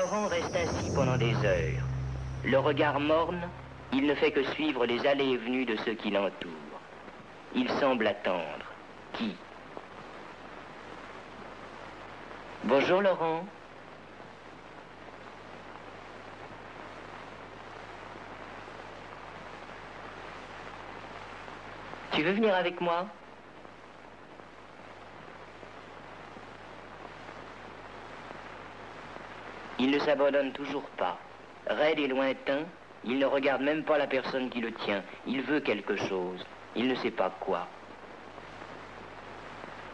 Laurent reste assis pendant des heures. Le regard morne, il ne fait que suivre les allées et venues de ceux qui l'entourent. Il semble attendre. Qui? Bonjour Laurent. Tu veux venir avec moi? Il ne s'abandonne toujours pas. Raide et lointain, il ne regarde même pas la personne qui le tient. Il veut quelque chose. Il ne sait pas quoi.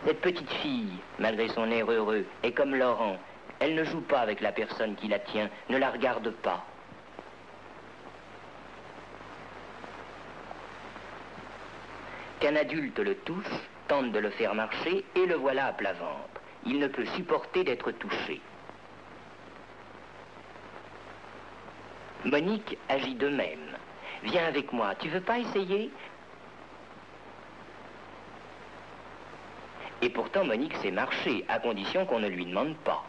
Cette petite fille, malgré son air heureux, est comme Laurent. Elle ne joue pas avec la personne qui la tient, ne la regarde pas. Qu'un adulte le touche, tente de le faire marcher et le voilà à plat ventre. Il ne peut supporter d'être touché. Monique agit de même. Viens avec moi, tu veux pas essayer? Et pourtant Monique sait marcher, à condition qu'on ne lui demande pas.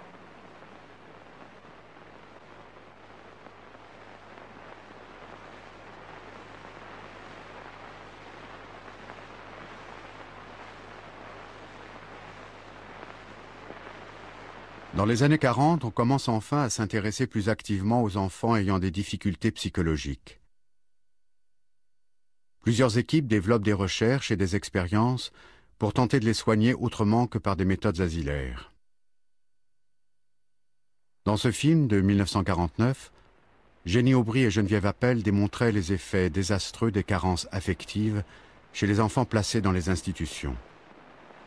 Dans les années 40, on commence enfin à s'intéresser plus activement aux enfants ayant des difficultés psychologiques. Plusieurs équipes développent des recherches et des expériences pour tenter de les soigner autrement que par des méthodes asilaires. Dans ce film de 1949, Jenny Aubry et Geneviève Appel démontraient les effets désastreux des carences affectives chez les enfants placés dans les institutions.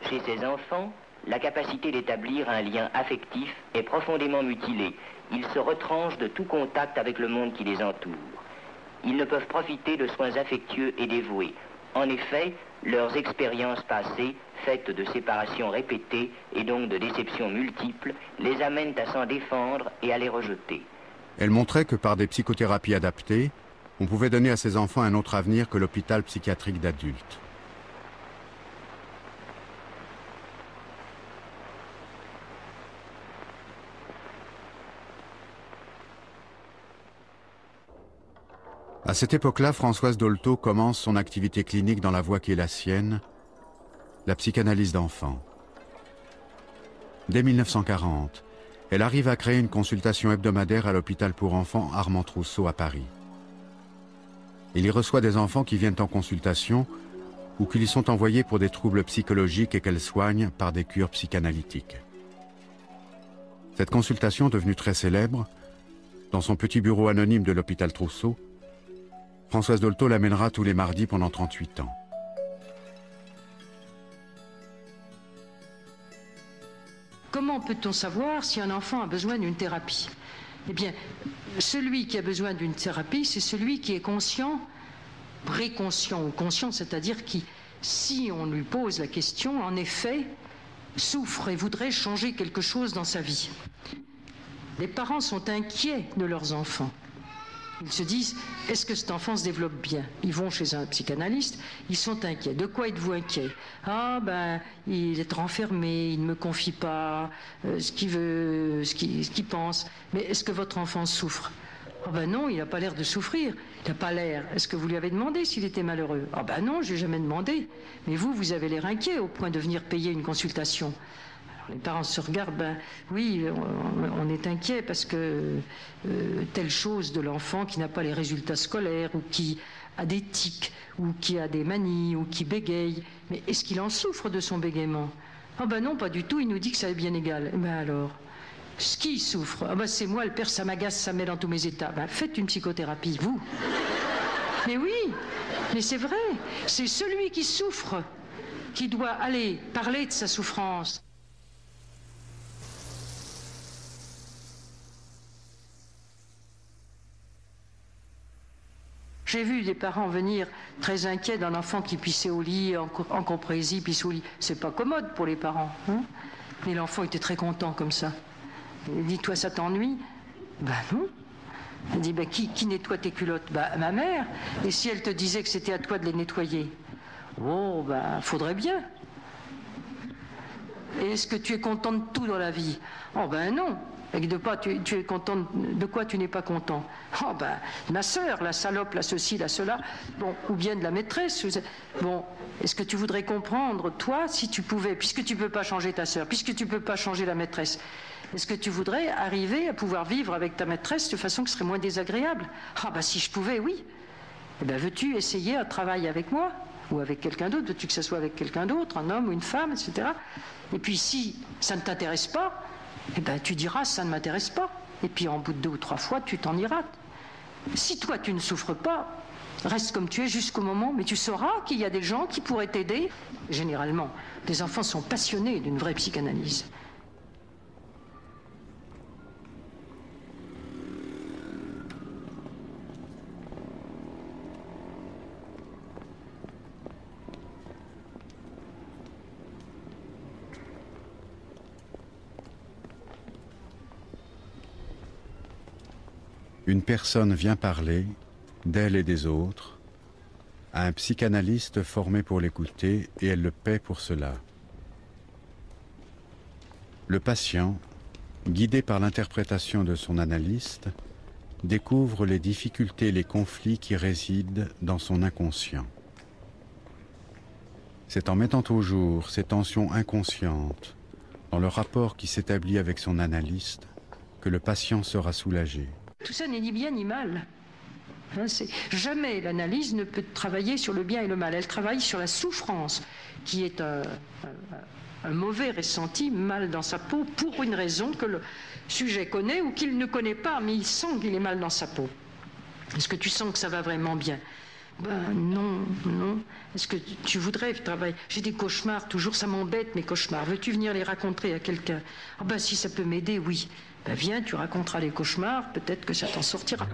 Chez ces enfants, la capacité d'établir un lien affectif est profondément mutilée. Ils se retranchent de tout contact avec le monde qui les entoure. Ils ne peuvent profiter de soins affectueux et dévoués. En effet, leurs expériences passées, faites de séparations répétées et donc de déceptions multiples, les amènent à s'en défendre et à les rejeter. Elle montrait que par des psychothérapies adaptées, on pouvait donner à ces enfants un autre avenir que l'hôpital psychiatrique d'adultes. À cette époque-là, Françoise Dolto commence son activité clinique dans la voie qui est la sienne, la psychanalyse d'enfants. Dès 1940, elle arrive à créer une consultation hebdomadaire à l'hôpital pour enfants Armand Trousseau à Paris. Il y reçoit des enfants qui viennent en consultation ou qui lui sont envoyés pour des troubles psychologiques et qu'elle soigne par des cures psychanalytiques. Cette consultation, devenue très célèbre, dans son petit bureau anonyme de l'hôpital Trousseau, Françoise Dolto l'amènera tous les mardis pendant 38 ans. Comment peut-on savoir si un enfant a besoin d'une thérapie? Eh bien, celui qui a besoin d'une thérapie, c'est celui qui est conscient, préconscient ou conscient, c'est-à-dire qui, si on lui pose la question, en effet, souffre et voudrait changer quelque chose dans sa vie. Les parents sont inquiets de leurs enfants. Ils se disent, est-ce que cet enfant se développe bien? Ils vont chez un psychanalyste, ils sont inquiets. De quoi êtes-vous inquiet? Ah ben, il est renfermé, il ne me confie pas ce qu'il veut, ce qu'il pense. Mais est-ce que votre enfant souffre? Ah ben non, il n'a pas l'air de souffrir. Il n'a pas l'air. Est-ce que vous lui avez demandé s'il était malheureux? Ah ben non, je n'ai jamais demandé. Mais vous avez l'air inquiet au point de venir payer une consultation. Les parents se regardent, ben oui, on est inquiet parce que telle chose de l'enfant qui n'a pas les résultats scolaires ou qui a des tics ou qui a des manies ou qui bégaye. Mais est-ce qu'il en souffre de son bégaiement? Ah ben non, pas du tout, il nous dit que ça est bien égal. Ben alors, ce qui souffre? Ah ben c'est moi, le père, ça m'agace, ça me met dans tous mes états. Ben faites une psychothérapie, vous. Mais oui, mais c'est vrai, c'est celui qui souffre qui doit aller parler de sa souffrance. J'ai vu des parents venir très inquiets d'un enfant qui pissait au lit, en comprésie, pisse au lit. C'est pas commode pour les parents. Hein, mais l'enfant était très content comme ça. Il dit, toi, ça t'ennuie? Ben non. Il dit, ben, qui nettoie tes culottes? Ben, ma mère. Et si elle te disait que c'était à toi de les nettoyer? Oh, ben, faudrait bien. Et est-ce que tu es content de tout dans la vie? Oh, ben non. Et de pas, tu es content de quoi tu n'es pas content? Oh ben, ma sœur, la salope, la ceci, la cela, bon, ou bien de la maîtresse. Bon, est-ce que tu voudrais comprendre, toi, si tu pouvais, puisque tu ne peux pas changer ta sœur, puisque tu ne peux pas changer la maîtresse, est-ce que tu voudrais arriver à pouvoir vivre avec ta maîtresse de façon que ce serait moins désagréable? Ah ben si je pouvais, oui. Eh ben veux-tu essayer un travail avec moi? Ou avec quelqu'un d'autre? Veux-tu que ce soit avec quelqu'un d'autre, un homme ou une femme, etc. Et puis si ça ne t'intéresse pas, eh ben, tu diras ça ne m'intéresse pas. Et puis en bout de 2 ou 3 fois, tu t'en iras. Si toi tu ne souffres pas, reste comme tu es jusqu'au moment, mais tu sauras qu'il y a des gens qui pourraient t'aider. Généralement, les enfants sont passionnés d'une vraie psychanalyse. Une personne vient parler, d'elle et des autres, à un psychanalyste formé pour l'écouter et elle le paie pour cela. Le patient, guidé par l'interprétation de son analyste, découvre les difficultés et les conflits qui résident dans son inconscient. C'est en mettant au jour ces tensions inconscientes dans le rapport qui s'établit avec son analyste que le patient sera soulagé. Tout ça n'est ni bien ni mal. Hein, jamais l'analyse ne peut travailler sur le bien et le mal. Elle travaille sur la souffrance, qui est un mauvais ressenti, mal dans sa peau, pour une raison que le sujet connaît ou qu'il ne connaît pas, mais il sent qu'il est mal dans sa peau. Est-ce que tu sens que ça va vraiment bien? Ben non, non. Est-ce que tu voudrais travailler? J'ai des cauchemars, toujours, ça m'embête mes cauchemars. Veux-tu venir les raconter à quelqu'un? Ah ben si ça peut m'aider, oui. Ben viens, tu raconteras les cauchemars, peut-être que ça t'en sortira.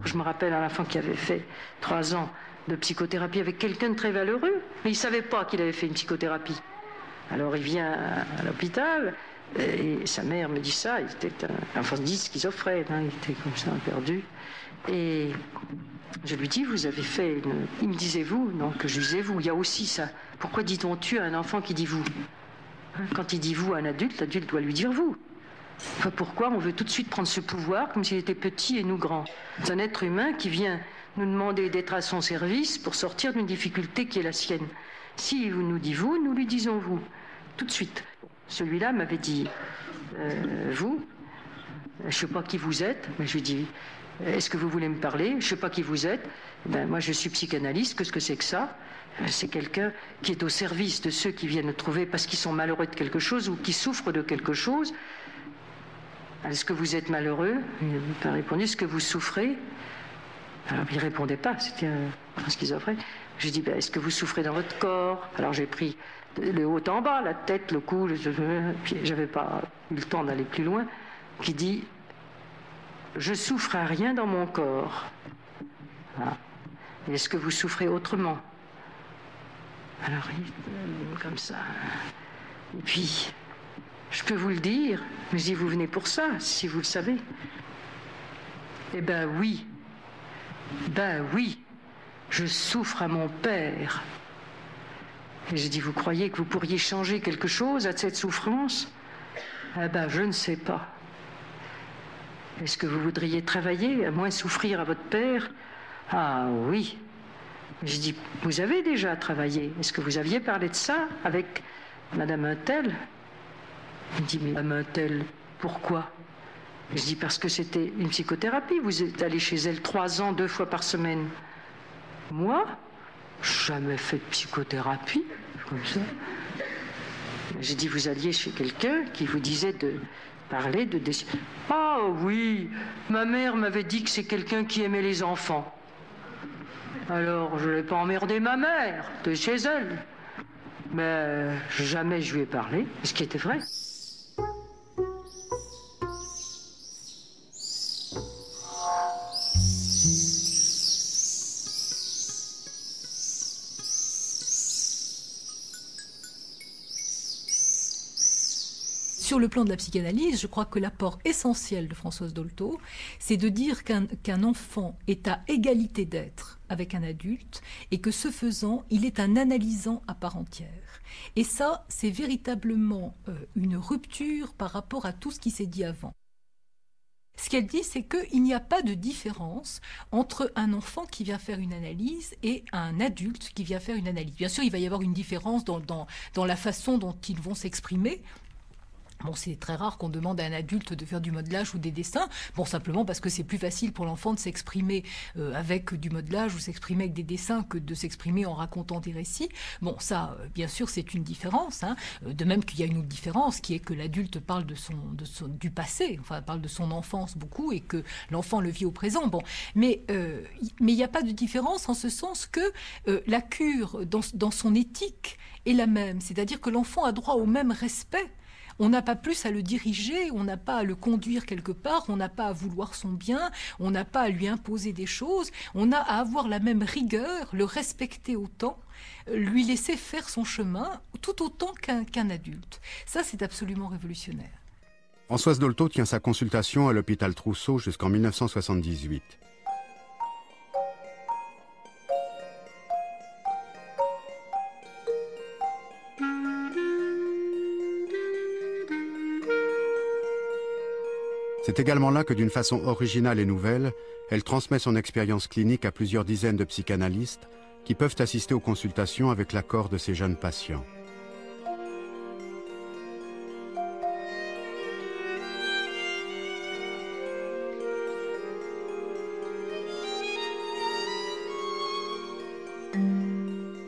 Je me rappelle un enfant qui avait fait 3 ans de psychothérapie avec quelqu'un de très valeureux, mais il ne savait pas qu'il avait fait une psychothérapie. Alors il vient à l'hôpital, et sa mère me dit ça, il était un enfant dit schizophrène, hein, il était comme ça, perdu. Et je lui dis, vous avez fait une... Il me disait vous, non, que je disais vous, il y a aussi ça. Pourquoi dit-on tu à un enfant qui dit vous? Hein, quand il dit vous à un adulte, l'adulte doit lui dire vous. Enfin, pourquoi on veut tout de suite prendre ce pouvoir comme s'il était petit et nous grand? C'est un être humain qui vient nous demander d'être à son service pour sortir d'une difficulté qui est la sienne. Si vous nous dites vous, nous lui disons vous. Tout de suite. Celui-là m'avait dit vous, je ne sais pas qui vous êtes, mais je lui dis est-ce que vous voulez me parler? Je ne sais pas qui vous êtes. Ben, moi je suis psychanalyste, qu'est-ce que c'est que ça? C'est quelqu'un qui est au service de ceux qui viennent le trouver parce qu'ils sont malheureux de quelque chose ou qui souffrent de quelque chose. Est-ce que vous êtes malheureux? Il n'a pas répondu. Est-ce que vous souffrez? Alors il ne répondait pas, c'était un schizophrène. J'ai dit, ben, est-ce que vous souffrez dans votre corps? Alors j'ai pris le haut en bas, la tête, le cou, puis j'avais pas eu le temps d'aller plus loin, qui dit, je souffre à rien dans mon corps. Voilà. Est-ce que vous souffrez autrement? Alors comme ça. Et puis, je peux vous le dire, mais si vous venez pour ça, si vous le savez. Eh ben oui. Ben oui, je souffre à mon père. Et j'ai dit, vous croyez que vous pourriez changer quelque chose à cette souffrance? Eh ben, je ne sais pas. Est-ce que vous voudriez travailler à moins souffrir à votre père? Ah oui. J'ai dit, vous avez déjà travaillé. Est-ce que vous aviez parlé de ça avec Madame Untel? Il me dit, mais Madame Untel, pourquoi? Je dis, parce que c'était une psychothérapie. Vous êtes allé chez elle 3 ans, 2 fois par semaine. Moi, jamais fait de psychothérapie, comme ça. J'ai dit, vous alliez chez quelqu'un qui vous disait de parler de... Ah oui, ma mère m'avait dit que c'est quelqu'un qui aimait les enfants. Alors, je n'ai pas emmerdé ma mère de chez elle. Mais jamais je lui ai parlé, ce qui était vrai. sur le plan de la psychanalyse, je crois que l'apport essentiel de Françoise Dolto, c'est de dire qu'un enfant est à égalité d'être avec un adulte et que ce faisant, il est un analysant à part entière. Et ça, c'est véritablement une rupture par rapport à tout ce qui s'est dit avant. Ce qu'elle dit, c'est qu'il n'y a pas de différence entre un enfant qui vient faire une analyse et un adulte qui vient faire une analyse. Bien sûr, il va y avoir une différence dans la façon dont ils vont s'exprimer. Bon, c'est très rare qu'on demande à un adulte de faire du modelage ou des dessins. Bon, simplement parce que c'est plus facile pour l'enfant de s'exprimer avec du modelage ou s'exprimer avec des dessins que de s'exprimer en racontant des récits. Bon, ça, bien sûr, c'est une différence. Hein. De même qu'il y a une autre différence, qui est que l'adulte parle du passé, enfin, parle de son enfance beaucoup, et que l'enfant le vit au présent. Bon, mais il n'y a pas de différence en ce sens que la cure, dans son éthique, est la même. C'est-à-dire que l'enfant a droit au même respect. On n'a pas plus à le diriger, on n'a pas à le conduire quelque part, on n'a pas à vouloir son bien, on n'a pas à lui imposer des choses, on a à avoir la même rigueur, le respecter autant, lui laisser faire son chemin tout autant qu'un adulte. Ça, c'est absolument révolutionnaire. Françoise Dolto tient sa consultation à l'hôpital Trousseau jusqu'en 1978. C'est également là que, d'une façon originale et nouvelle, elle transmet son expérience clinique à plusieurs dizaines de psychanalystes qui peuvent assister aux consultations avec l'accord de ces jeunes patients.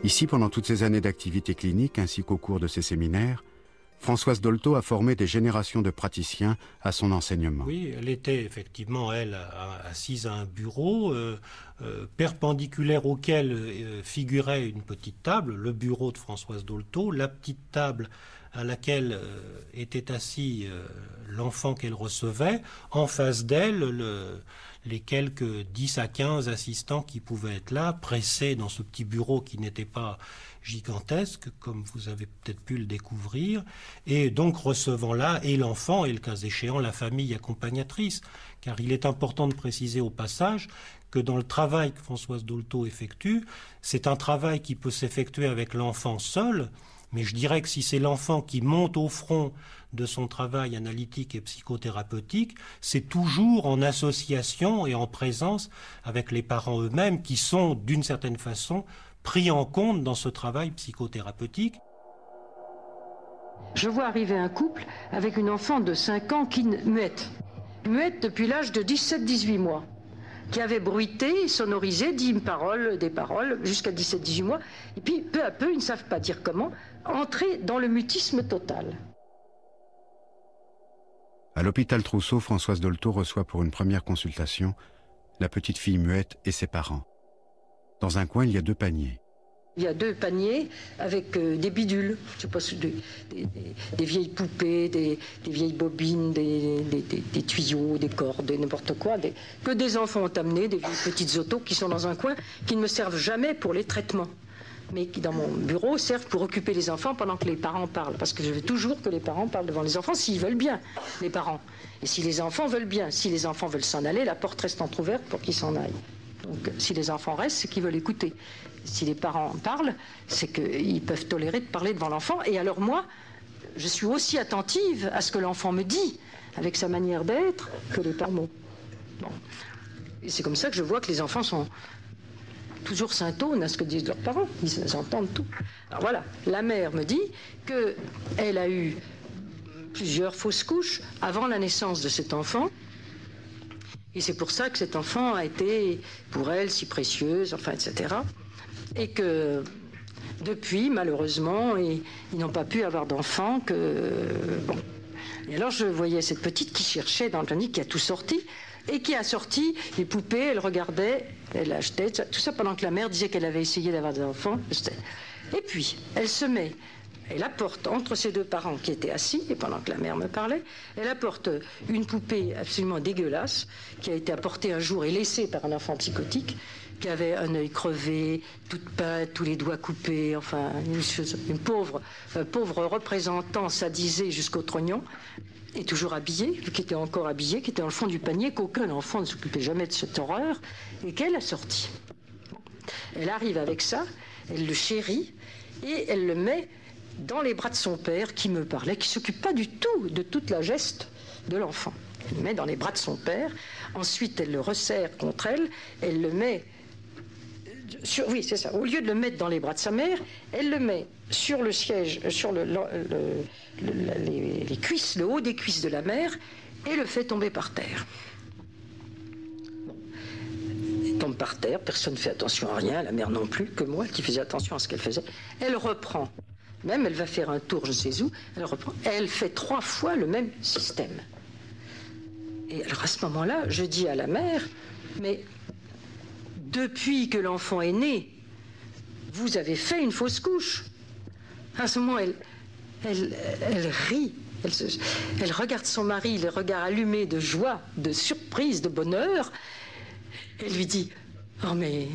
Ici, pendant toutes ces années d'activité clinique ainsi qu'au cours de ses séminaires, Françoise Dolto a formé des générations de praticiens à son enseignement. Oui, elle était effectivement, elle, assise à un bureau perpendiculaire auquel figurait une petite table, le bureau de Françoise Dolto, la petite table à laquelle était assis l'enfant qu'elle recevait, en face d'elle, les quelques 10 à 15 assistants qui pouvaient être là, pressés dans ce petit bureau qui n'était pas gigantesque, comme vous avez peut-être pu le découvrir, et donc recevant là et l'enfant et le cas échéant la famille accompagnatrice, car il est important de préciser au passage que dans le travail que Françoise Dolto effectue, c'est un travail qui peut s'effectuer avec l'enfant seul, mais je dirais que si c'est l'enfant qui monte au front de son travail analytique et psychothérapeutique, c'est toujours en association et en présence avec les parents eux-mêmes qui sont, d'une certaine façon, pris en compte dans ce travail psychothérapeutique. Je vois arriver un couple avec une enfant de 5 ans qui muette depuis l'âge de 17-18 mois, qui avait bruité, sonorisé, dit des paroles jusqu'à 17-18 mois, et puis peu à peu, ils ne savent pas dire comment, entrer dans le mutisme total. À l'hôpital Trousseau, Françoise Dolto reçoit pour une première consultation la petite fille muette et ses parents. Dans un coin, il y a 2 paniers. Il y a 2 paniers avec des bidules, je sais pas, des vieilles poupées, des vieilles bobines, des tuyaux, des cordes, n'importe quoi, que des enfants ont amené, des petites autos qui sont dans un coin, qui ne me servent jamais pour les traitements, mais qui dans mon bureau servent pour occuper les enfants pendant que les parents parlent, parce que je veux toujours que les parents parlent devant les enfants s'ils veulent bien, les parents. Et si les enfants veulent bien, si les enfants veulent s'en aller, la porte reste entrouverte pour qu'ils s'en aillent. Donc si les enfants restent, c'est qu'ils veulent écouter. Si les parents parlent, c'est qu'ils peuvent tolérer de parler devant l'enfant. Et alors moi, je suis aussi attentive à ce que l'enfant me dit, avec sa manière d'être, que les parents. Bon. Et c'est comme ça que je vois que les enfants sont toujours s'intonnent à ce que disent leurs parents. Ils entendent tout. Alors voilà, la mère me dit qu'elle a eu plusieurs fausses couches avant la naissance de cet enfant. Et c'est pour ça que cet enfant a été, pour elle, si précieuse, enfin, etc. Et que, depuis, malheureusement, ils n'ont pas pu avoir d'enfant bon. Et alors, je voyais cette petite qui cherchait dans le panier, qui a tout sorti, et qui a sorti les poupées, elle regardait, elle achetait, tout ça pendant que la mère disait qu'elle avait essayé d'avoir des enfants. Et puis, elle se met... Elle apporte entre ces 2 parents qui étaient assis, et pendant que la mère me parlait, elle apporte une poupée absolument dégueulasse, qui a été apportée un jour et laissée par un enfant psychotique, qui avait un œil crevé, toute peinte, tous les doigts coupés, enfin, une pauvre représentant sadisé jusqu'au trognon, et toujours habillée, qui était encore habillée, qui était dans le fond du panier, qu'aucun enfant ne s'occupait jamais de cette horreur, et qu'elle a sorti. Elle arrive avec ça, elle le chérit, et elle le met dans les bras de son père, qui me parlait, qui ne s'occupe pas du tout de toute la geste de l'enfant. Elle le met dans les bras de son père, ensuite elle le resserre contre elle, elle le met... oui, c'est ça. Au lieu de le mettre dans les bras de sa mère, elle le met sur le siège, sur les cuisses, le haut des cuisses de la mère, et le fait tomber par terre. Elle tombe par terre, personne ne fait attention à rien, la mère non plus, que moi qui faisais attention à ce qu'elle faisait. Elle reprend, même elle va faire un tour, je ne sais où, elle reprend, elle fait 3 fois le même système. Et alors à ce moment-là, je dis à la mère, mais... depuis que l'enfant est né, vous avez fait une fausse couche. À ce moment, elle rit. Elle regarde son mari, les regards allumés de joie, de surprise, de bonheur. Elle lui dit, « Oh mais,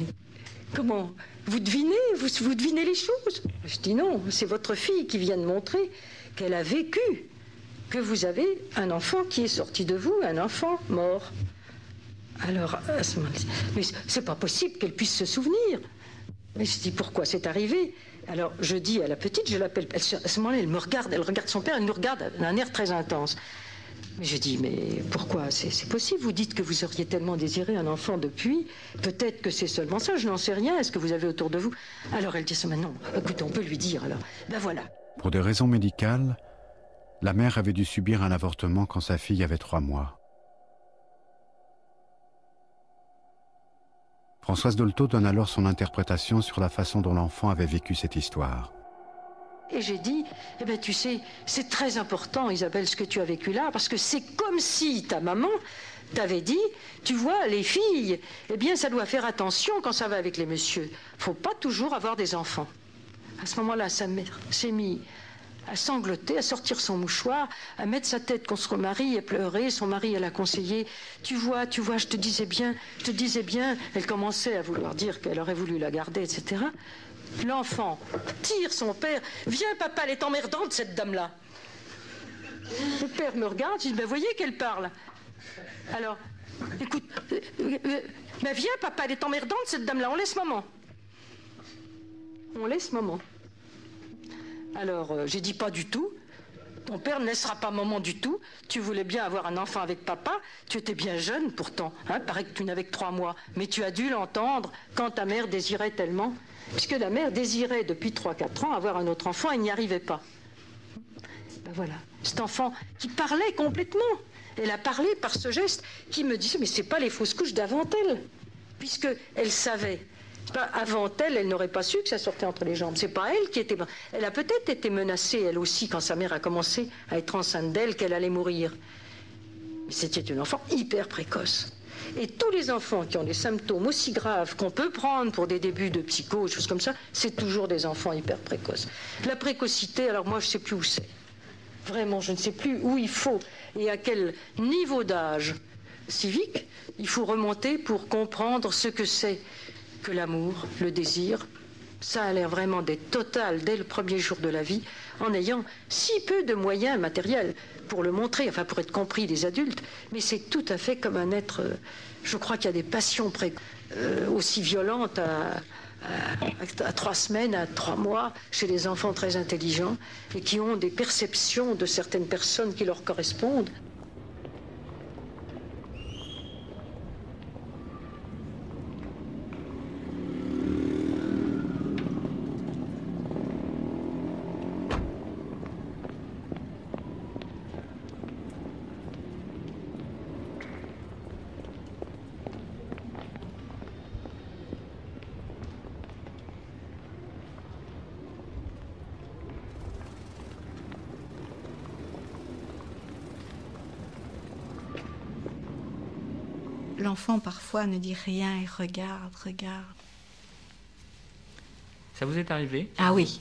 comment, vous devinez les choses ?» Je dis, « Non, c'est votre fille qui vient de montrer qu'elle a vécu, que vous avez un enfant qui est sorti de vous, un enfant mort. » Alors, à ce moment-là, mais c'est pas possible qu'elle puisse se souvenir. Mais je dis, pourquoi c'est arrivé? Alors, je dis à la petite, je l'appelle, à ce moment-là, elle me regarde, elle regarde son père, elle nous regarde d'un air très intense. Mais je dis, mais pourquoi? C'est possible, vous dites que vous auriez tellement désiré un enfant depuis, peut-être que c'est seulement ça, je n'en sais rien, est-ce que vous avez autour de vous? Alors elle dit, mais non, écoute, on peut lui dire, alors, ben voilà. Pour des raisons médicales, la mère avait dû subir un avortement quand sa fille avait 3 mois. Françoise Dolto donne alors son interprétation sur la façon dont l'enfant avait vécu cette histoire. Et j'ai dit, eh bien tu sais, c'est très important Isabelle ce que tu as vécu là, parce que c'est comme si ta maman t'avait dit, tu vois, les filles, eh bien ça doit faire attention quand ça va avec les messieurs. Faut pas toujours avoir des enfants. À ce moment-là, sa mère s'est mise à sangloter, à sortir son mouchoir, à mettre sa tête contre son mari et pleurer. Son mari, elle a conseillé, tu vois, je te disais bien. Elle commençait à vouloir dire qu'elle aurait voulu la garder, etc. L'enfant tire son père. Viens, papa, elle est emmerdante, cette dame-là. Le père me regarde, je dis, ben voyez qu'elle parle. Alors, écoute, ben viens, papa, elle est emmerdante, cette dame-là, on laisse maman. Alors, j'ai dit pas du tout. Ton père ne laissera pas maman du tout. Tu voulais bien avoir un enfant avec papa. Tu étais bien jeune pourtant. Paraît que tu n'avais que 3 mois. Mais tu as dû l'entendre quand ta mère désirait tellement. Puisque la mère désirait depuis 3-4 ans avoir un autre enfant et n'y arrivait pas. Ben voilà. Cet enfant qui parlait complètement. Elle a parlé par ce geste qui me disait, mais c'est pas les fausses couches d'avant elle. Puisque elle savait. Avant elle, elle n'aurait pas su que ça sortait entre les jambes. C'est pas elle qui était... Elle a peut-être été menacée, elle aussi, quand sa mère a commencé à être enceinte d'elle, qu'elle allait mourir. Mais c'était une enfant hyper précoce. Et tous les enfants qui ont des symptômes aussi graves qu'on peut prendre pour des débuts de psycho, des choses comme ça, c'est toujours des enfants hyper précoces. La précocité, alors moi, je ne sais plus où c'est. Vraiment, je ne sais plus où il faut et à quel niveau d'âge civique il faut remonter pour comprendre ce que c'est que l'amour, le désir. Ça a l'air vraiment d'être total dès le premier jour de la vie, en ayant si peu de moyens matériels pour le montrer, enfin pour être compris des adultes, mais c'est tout à fait comme un être... je crois qu'il y a des passions aussi violentes à 3 semaines, à 3 mois, chez les enfants très intelligents, et qui ont des perceptions de certaines personnes qui leur correspondent. L'enfant, parfois, ne dit rien et regarde. Ça vous est arrivé? Ah oui.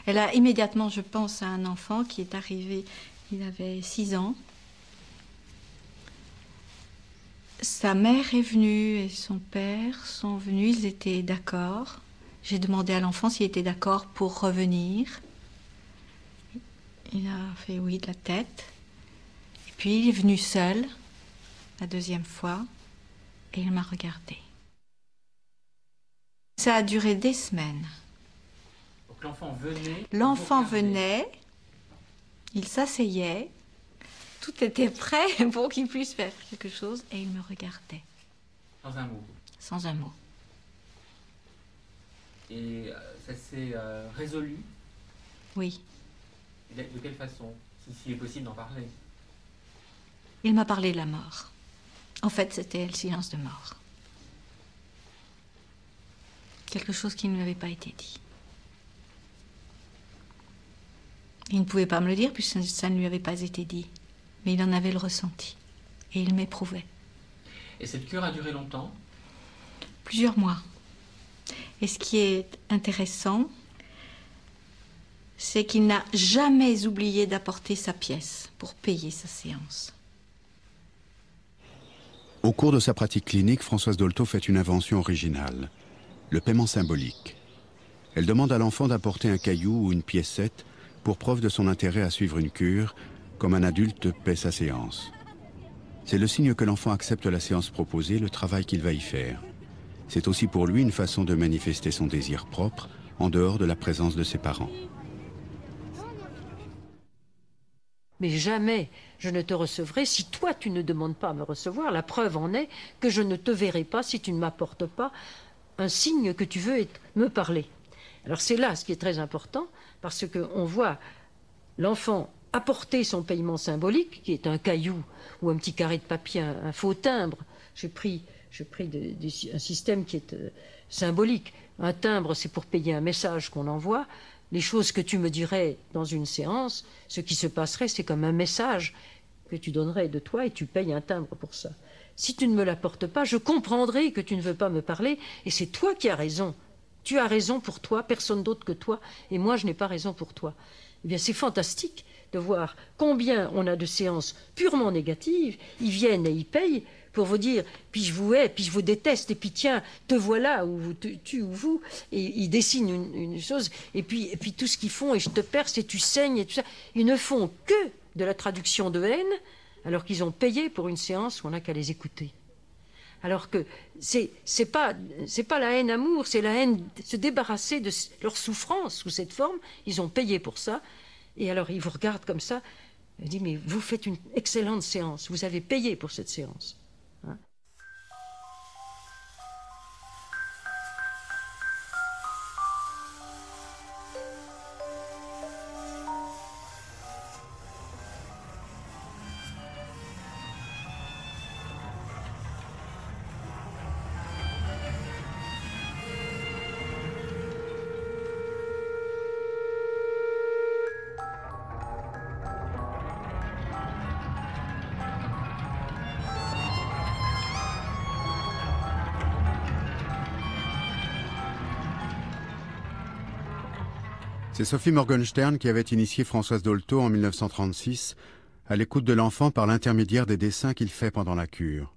Elle a immédiatement, je pense, à un enfant qui est arrivé, il avait 6 ans. Sa mère est venue et son père sont venus, ils étaient d'accord. J'ai demandé à l'enfant s'il était d'accord pour revenir. Il a fait oui de la tête. Et puis il est venu seul, la deuxième fois, et il m'a regardé. Ça a duré des semaines. Donc l'enfant venait. L'enfant venait, il s'asseyait, tout était prêt pour qu'il puisse faire quelque chose, et il me regardait. Sans un mot. Sans un mot. Et ça s'est résolu. Oui. De quelle façon, s'il est possible d'en parler? Il m'a parlé de la mort. En fait, c'était le silence de mort. Quelque chose qui ne lui avait pas été dit. Il ne pouvait pas me le dire puisque ça ne lui avait pas été dit. Mais il en avait le ressenti. Et il m'éprouvait. Et cette cure a duré longtemps? Plusieurs mois. Et ce qui est intéressant, c'est qu'il n'a jamais oublié d'apporter sa pièce pour payer sa séance. Au cours de sa pratique clinique, Françoise Dolto fait une invention originale, le paiement symbolique. Elle demande à l'enfant d'apporter un caillou ou une piécette pour preuve de son intérêt à suivre une cure, comme un adulte paie sa séance. C'est le signe que l'enfant accepte la séance proposée, le travail qu'il va y faire. C'est aussi pour lui une façon de manifester son désir propre, en dehors de la présence de ses parents. Mais jamais je ne te recevrai si toi tu ne demandes pas à me recevoir. La preuve en est que je ne te verrai pas si tu ne m'apportes pas un signe que tu veux me parler. Alors c'est là ce qui est très important, parce qu'on voit l'enfant apporter son paiement symbolique, qui est un caillou ou un petit carré de papier, un faux timbre. J'ai pris un système qui est symbolique. Un timbre, c'est pour payer un message qu'on envoie. Les choses que tu me dirais dans une séance, ce qui se passerait, c'est comme un message que tu donnerais de toi et tu payes un timbre pour ça. Si tu ne me l'apportes pas, je comprendrai que tu ne veux pas me parler et c'est toi qui as raison. Tu as raison pour toi, personne d'autre que toi, et moi je n'ai pas raison pour toi. Eh bien c'est fantastique de voir combien on a de séances purement négatives. Ils viennent et ils payent pour vous dire, puis je vous hais, puis je vous déteste, et puis tiens, te voilà, ou vous, tu ou vous, et ils dessinent une chose, et puis tout ce qu'ils font, et je te perce, et tu saignes, et tout ça. Ils ne font que de la traduction de haine, alors qu'ils ont payé pour une séance où on n'a qu'à les écouter. Alors que c'est pas la haine amour, c'est la haine, se débarrasser de leur souffrance sous cette forme. Ils ont payé pour ça, et alors ils vous regardent comme ça, ils disent, mais vous faites une excellente séance, vous avez payé pour cette séance. C'est Sophie Morgenstern qui avait initié Françoise Dolto en 1936 à l'écoute de l'enfant par l'intermédiaire des dessins qu'il fait pendant la cure.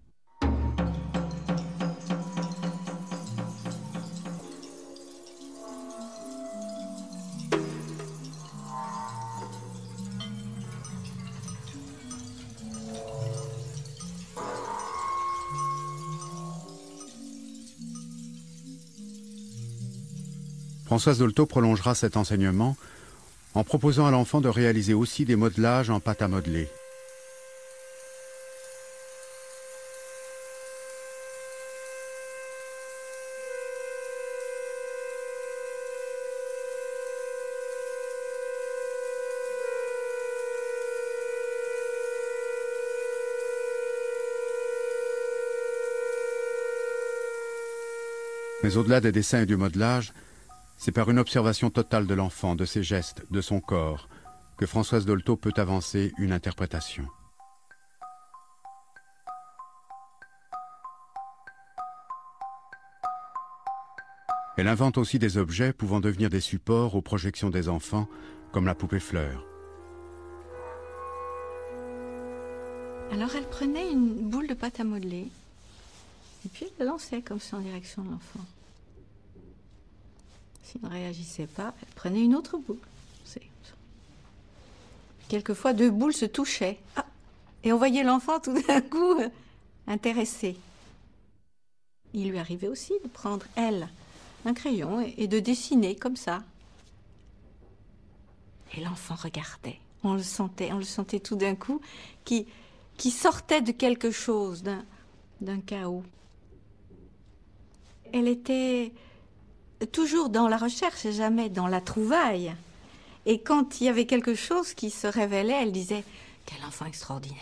Françoise Dolto prolongera cet enseignement en proposant à l'enfant de réaliser aussi des modelages en pâte à modeler. Mais au-delà des dessins et du modelage, c'est par une observation totale de l'enfant, de ses gestes, de son corps, que Françoise Dolto peut avancer une interprétation. Elle invente aussi des objets pouvant devenir des supports aux projections des enfants, comme la poupée fleur. Alors elle prenait une boule de pâte à modeler Et puis elle le lançait comme ça en direction de l'enfant. S'il ne réagissait pas, elle prenait une autre boule. Quelquefois, 2 boules se touchaient. Ah, et on voyait l'enfant tout d'un coup intéressé. Il lui arrivait aussi de prendre, elle, un crayon et de dessiner comme ça. Et l'enfant regardait. On le sentait tout d'un coup, qui sortait de quelque chose, d'un chaos. Elle était toujours dans la recherche et jamais dans la trouvaille. Et quand il y avait quelque chose qui se révélait, elle disait « Quel enfant extraordinaire !»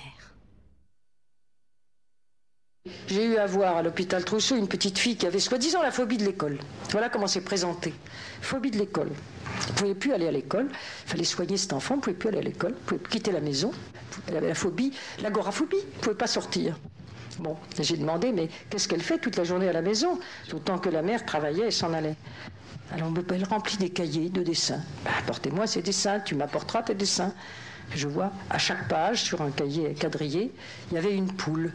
J'ai eu à voir à l'hôpital Trousseau une petite fille qui avait soi-disant la phobie de l'école. Voilà comment c'est présenté. Phobie de l'école. Elle ne pouvait plus aller à l'école. Il fallait soigner cet enfant. Elle ne pouvait plus aller à l'école. Elle ne pouvait plus quitter la maison. Elle avait la phobie, l'agoraphobie. Elle ne pouvait pas sortir. Bon, j'ai demandé, mais qu'est-ce qu'elle fait toute la journée à la maison? D'autant que la mère travaillait et s'en allait. Alors elle remplit des cahiers de dessins. Apportez-moi ces dessins, tu m'apporteras tes dessins. Je vois, à chaque page, sur un cahier quadrillé, il y avait une poule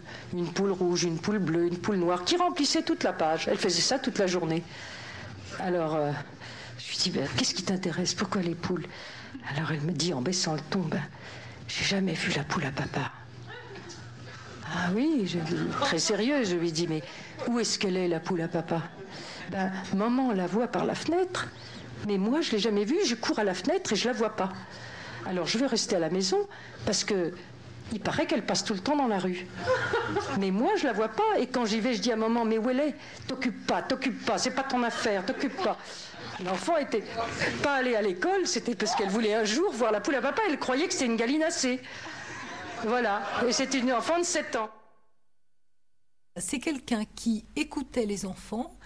rouge, une poule bleue, une poule noire, qui remplissait toute la page. Elle faisait ça toute la journée. Alors, je lui dis, qu'est-ce qui t'intéresse? Pourquoi les poules? Alors elle me dit, en baissant le ton, j'ai jamais vu la poule à papa. Ah oui, très sérieux, je lui dis, mais où est-ce qu'elle est, la poule à papa? Maman la voit par la fenêtre, mais moi, je ne l'ai jamais vue, je cours à la fenêtre et je ne la vois pas. Alors je vais rester à la maison parce que il paraît qu'elle passe tout le temps dans la rue. Mais moi, je la vois pas. Et quand j'y vais, je dis à maman, mais où elle est? T'occupe pas, c'est pas ton affaire, t'occupe pas. L'enfant était pas allée à l'école, c'était parce qu'elle voulait un jour voir la poule à papa. Elle croyait que c'était une gallinacée. Voilà. Et c'était une enfant de 7 ans. C'est quelqu'un qui écoutait les enfants,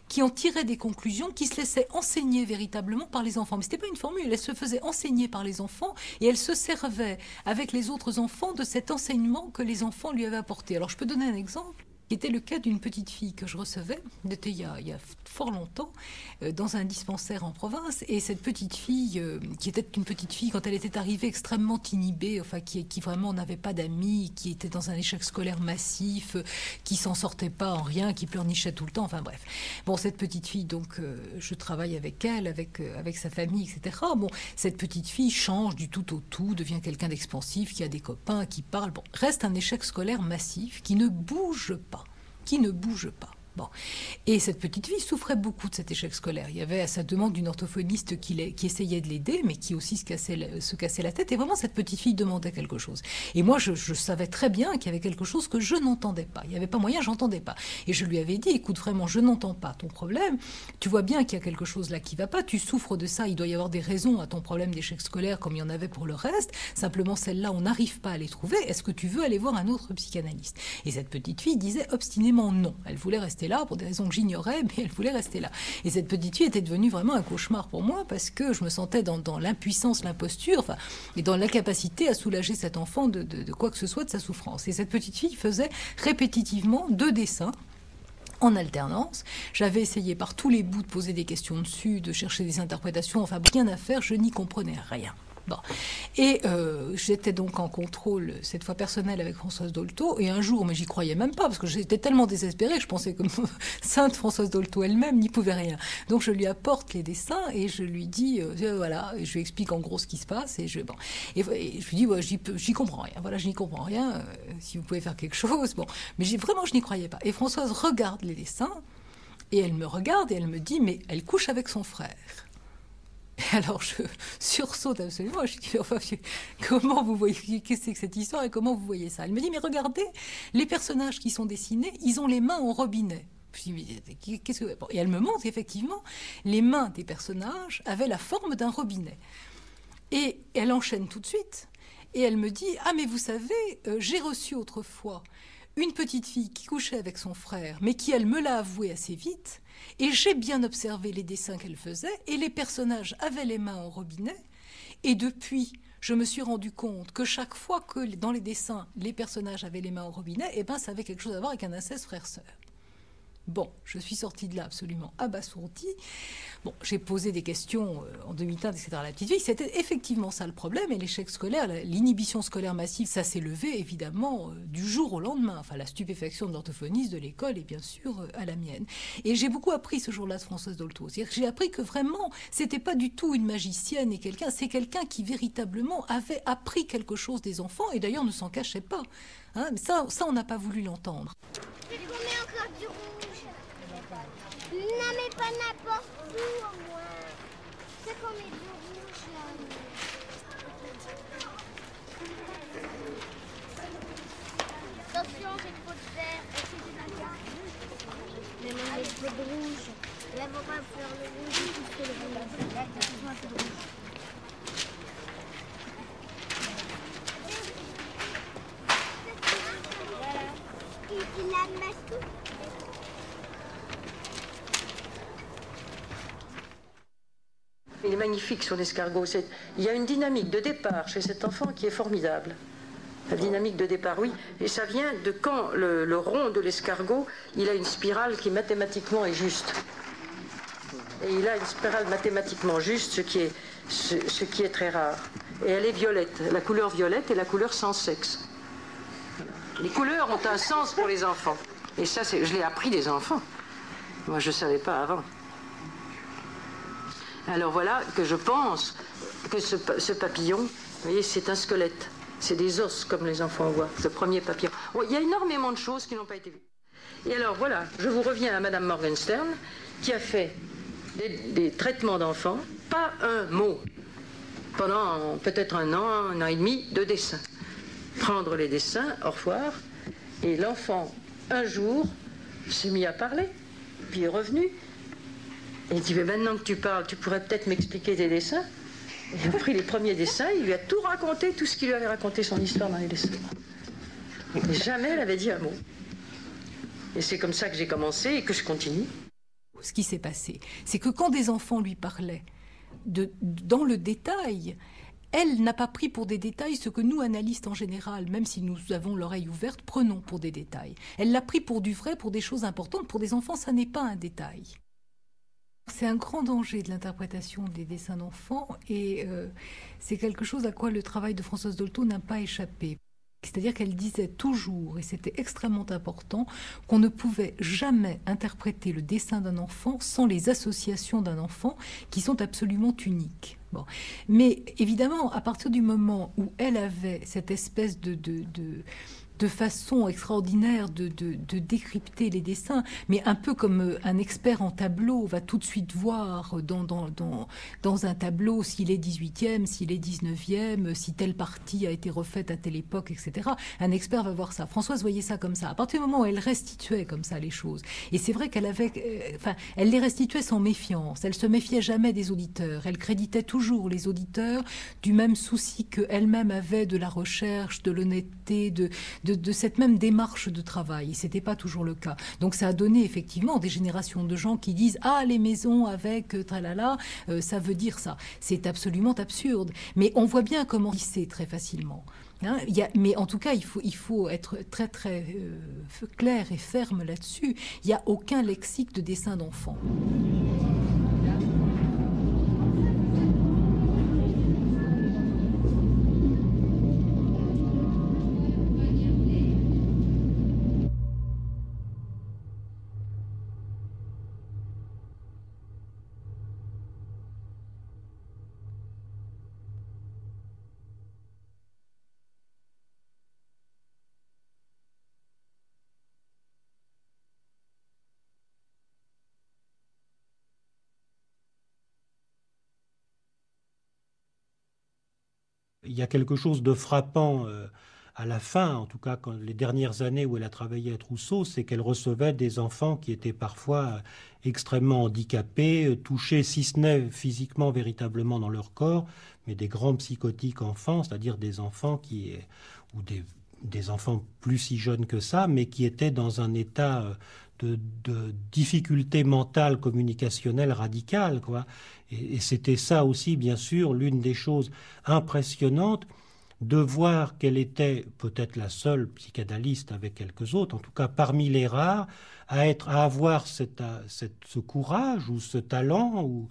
qui en tirait des conclusions, qui se laissait enseigner véritablement par les enfants. Mais ce n'était pas une formule, elle se faisait enseigner par les enfants et elle se servait avec les autres enfants de cet enseignement que les enfants lui avaient apporté. Alors je peux donner un exemple qui était le cas d'une petite fille que je recevais, c'était il y a fort longtemps, dans un dispensaire en province. Et cette petite fille, qui était une petite fille quand elle était arrivée extrêmement inhibée, enfin qui vraiment n'avait pas d'amis, qui était dans un échec scolaire massif, qui s'en sortait pas en rien, qui pleurnichait tout le temps, enfin bref. Bon, cette petite fille, donc, je travaille avec elle, avec sa famille, etc. Bon, cette petite fille change du tout au tout, devient quelqu'un d'expansif, qui a des copains, qui parle. Bon, reste un échec scolaire massif, qui ne bouge pas. Bon. Et cette petite fille souffrait beaucoup de cet échec scolaire. Il y avait à sa demande une orthophoniste qui essayait de l'aider, mais qui aussi se cassait la tête. Et vraiment, cette petite fille demandait quelque chose. Et moi, je savais très bien qu'il y avait quelque chose que je n'entendais pas. Il n'y avait pas moyen, j'entendais pas. Et je lui avais dit, écoute, vraiment, je n'entends pas ton problème. Tu vois bien qu'il y a quelque chose là qui va pas. Tu souffres de ça. Il doit y avoir des raisons à ton problème d'échec scolaire, comme il y en avait pour le reste. Simplement, celle-là, on n'arrive pas à les trouver. Est-ce que tu veux aller voir un autre psychanalyste? Et cette petite fille disait obstinément non. Elle voulait rester là pour des raisons que j'ignorais, mais elle voulait rester là. Et cette petite fille était devenue vraiment un cauchemar pour moi parce que je me sentais dans l'impuissance, l'imposture, enfin, et dans l'incapacité à soulager cet enfant de quoi que ce soit de sa souffrance. Et cette petite fille faisait répétitivement 2 dessins en alternance. J'avais essayé par tous les bouts de poser des questions dessus, de chercher des interprétations, enfin rien à faire, je n'y comprenais rien. Bon. Et j'étais donc en contrôle, cette fois personnel, avec Françoise Dolto, et un jour, mais j'y croyais même pas, parce que j'étais tellement désespérée que je pensais que sainte Françoise Dolto elle-même n'y pouvait rien. Donc je lui apporte les dessins et je lui dis, voilà, et je lui explique en gros ce qui se passe, et je lui dis, ouais, j'y comprends rien, voilà, je n'y comprends rien, si vous pouvez faire quelque chose, bon. Mais vraiment, je n'y croyais pas. Et Françoise regarde les dessins, et elle me regarde, et elle me dit, mais elle couche avec son frère. Alors je sursaute absolument, je dis, enfin, comment vous voyez, qu'est-ce que c'est que cette histoire et comment vous voyez ça? Elle me dit, mais regardez, les personnages qui sont dessinés, ils ont les mains au robinet. Je dis, mais qu'est-ce que... Bon, et elle me montre qu'effectivement, les mains des personnages avaient la forme d'un robinet. Et elle enchaîne tout de suite, et elle me dit, ah mais vous savez, j'ai reçu autrefois une petite fille qui couchait avec son frère, mais qui, elle, me l'a avoué assez vite, et j'ai bien observé les dessins qu'elle faisait, et les personnages avaient les mains au robinet, et depuis, je me suis rendu compte que chaque fois que, dans les dessins, les personnages avaient les mains au robinet, eh ben, ça avait quelque chose à voir avec un inceste frère-sœur. Bon, je suis sortie de là absolument abasourdie. Bon, j'ai posé des questions en demi-teinte, etc. à la petite fille. C'était effectivement ça le problème. Et l'échec scolaire, l'inhibition scolaire massive, ça s'est levé évidemment du jour au lendemain. Enfin, la stupéfaction de l'orthophoniste de l'école et bien sûr à la mienne. Et j'ai beaucoup appris ce jour-là de Françoise Dolto. C'est-à-dire que j'ai appris que vraiment, c'était pas du tout une magicienne et c'est quelqu'un qui véritablement avait appris quelque chose des enfants et d'ailleurs ne s'en cachait pas. Hein, mais ça, on n'a pas voulu l'entendre. C'est qu'on met encore du rouge. Non, mais pas n'importe où, au moins. C'est qu'on met du rouge, là. Attention, j'ai trop de vert. Mais moi, j'ai trop de rouge. Là, on va faire le rouge, tout ce que le rouge. Là, t'as besoin de rouge. Voilà. Il a le masque. Il est magnifique sur l'escargot. Il y a une dynamique de départ chez cet enfant qui est formidable. La dynamique de départ, oui. Et ça vient de quand le rond de l'escargot, il a une spirale qui mathématiquement est juste. Et il a une spirale mathématiquement juste, ce qui est très rare. Et elle est violette. La couleur violette est la couleur sans sexe. Les couleurs ont un sens pour les enfants. Et ça, je l'ai appris des enfants. Moi, je ne savais pas avant. Alors voilà que je pense que ce papillon, vous voyez, c'est un squelette. C'est des os, comme les enfants voient, ce premier papillon. Bon, il y a énormément de choses qui n'ont pas été vues. Et alors voilà, je vous reviens à Madame Morgenstern, qui a fait des traitements d'enfants, pas un mot, pendant peut-être un an et demi, de dessin. Prendre les dessins, au revoir, et l'enfant, un jour, s'est mis à parler, puis est revenu. Et il dit, mais maintenant que tu parles, tu pourrais peut-être m'expliquer tes dessins. Il a pris les premiers dessins, il lui a tout raconté, tout ce qu'il lui avait raconté, son histoire dans les dessins. Et jamais elle avait dit un mot. Et c'est comme ça que j'ai commencé et que je continue. Ce qui s'est passé, c'est que quand des enfants lui parlaient dans le détail, elle n'a pas pris pour des détails ce que nous, analystes en général, même si nous avons l'oreille ouverte, prenons pour des détails. Elle l'a pris pour du vrai, pour des choses importantes. Pour des enfants, ça n'est pas un détail. C'est un grand danger de l'interprétation des dessins d'enfants et c'est quelque chose à quoi le travail de Françoise Dolto n'a pas échappé. C'est-à-dire qu'elle disait toujours, et c'était extrêmement important, qu'on ne pouvait jamais interpréter le dessin d'un enfant sans les associations d'un enfant qui sont absolument uniques. Bon. Mais évidemment, à partir du moment où elle avait cette espèce de façon extraordinaire de décrypter les dessins, mais un peu comme un expert en tableau va tout de suite voir dans un tableau s'il est 18e, s'il est 19e, si telle partie a été refaite à telle époque, etc. Un expert va voir ça. Françoise voyait ça comme ça. À partir du moment où elle restituait comme ça les choses, et c'est vrai qu'elle elle les restituait sans méfiance. Elle se méfiait jamais des auditeurs. Elle créditait toujours les auditeurs du même souci qu'elle-même avait de la recherche, de l'honnêteté, de cette même démarche de travail. Et ce n'était pas toujours le cas. Donc ça a donné effectivement des générations de gens qui disent « Ah, les maisons avec tralala, ça veut dire ça ». C'est absolument absurde. Mais on voit bien comment c'est très facilement. Hein, mais en tout cas, il faut être très très clair et ferme là-dessus. Il n'y a aucun lexique de dessin d'enfant. Il y a quelque chose de frappant à la fin, en tout cas quand les dernières années où elle a travaillé à Trousseau, c'est qu'elle recevait des enfants qui étaient parfois extrêmement handicapés, touchés, si ce n'est physiquement véritablement dans leur corps, mais des grands psychotiques enfants, c'est-à-dire des enfants ou des enfants plus si jeunes que ça, mais qui étaient dans un état de difficulté mentale communicationnelle radicale, quoi. Et c'était ça aussi, bien sûr, l'une des choses impressionnantes, de voir qu'elle était peut-être la seule psychanalyste avec quelques autres, en tout cas parmi les rares, à avoir ce courage ou ce talent ou